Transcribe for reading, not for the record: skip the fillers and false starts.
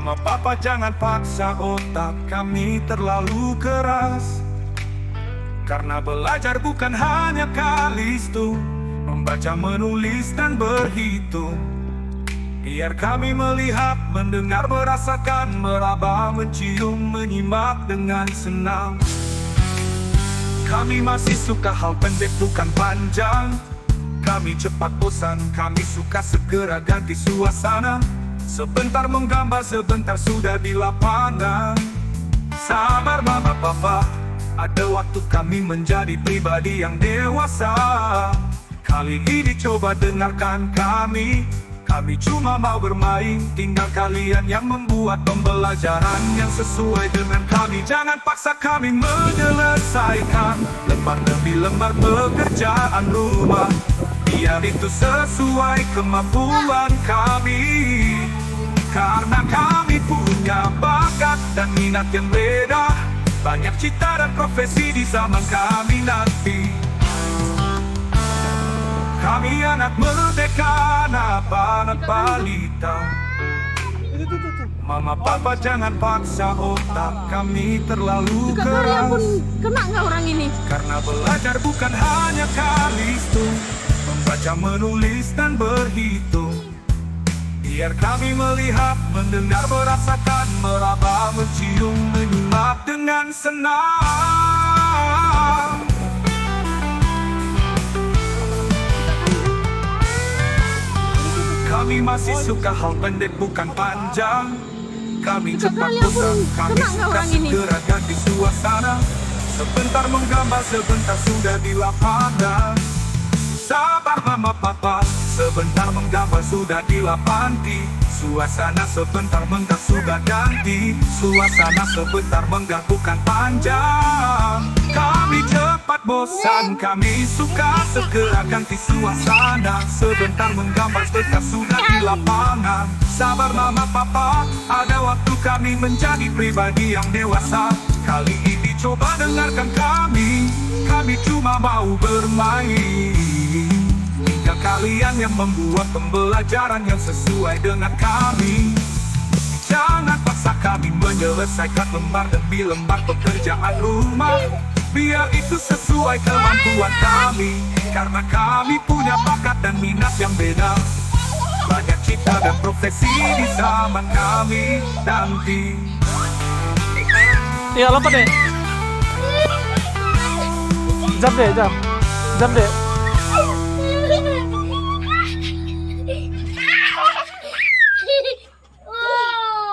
Mama papa jangan paksa otak kami terlalu keras, karena belajar bukan hanya kalistu, membaca, menulis, dan berhitung. Biar kami melihat, mendengar, merasakan, meraba, mencium, menyimak dengan senang. Kami masih suka hal pendek bukan panjang. Kami cepat bosan, kami suka segera ganti suasana. Sebentar menggambar, sebentar sudah di lapangan. Sabar mama papa, ada waktu kami menjadi pribadi yang dewasa. Kali ini coba dengarkan kami. Kami cuma mau bermain, tinggal kalian yang membuat pembelajaran yang sesuai dengan kami. Jangan paksa kami menyelesaikan lembar demi lembar pekerjaan rumah, biar itu sesuai kemampuan kami. Karena kami punya bakat dan minat yang beda, banyak cita dan profesi di zaman kami nanti. Kami anak merdeka, anak balita. Mama papa jangan paksa otak kami terlalu keras, Kena nggak orang ini? karena belajar bukan hanya kalistu, membaca, menulis, dan berhitung. Biar kami melihat, mendengar, merasakan, meraba, mencium, menyimak dengan senang. Kami masih suka hal pendek bukan panjang. Kami cepat bosan, kami suka segera ganti suasana. Sebentar menggambar, sebentar sudah di lapangan. Sabar mama papa, sebentar menggambar sudah di lapanti. Suasana sebentar menggambar sudah ganti. Suasana sebentar menggambar bukan panjang. Kami cepat bosan, kami suka segera ganti suasana. Sebentar menggambar, sebentar sudah di lapangan. Sabar mama papa, ada waktu kami menjadi pribadi yang dewasa. Kali ini coba dengarkan kami. Kami cuma mau bermain, tinggal kalian yang membuat pembelajaran yang sesuai dengan kami. Jangan paksa kami menyelesaikan lembar demi lembar pekerjaan rumah, biar itu sesuai kemampuan kami. Karena kami punya bakat dan minat yang beda, banyak cita dan profesi di zaman kami nanti. Iya lompat deh. Jump deh, jump deh.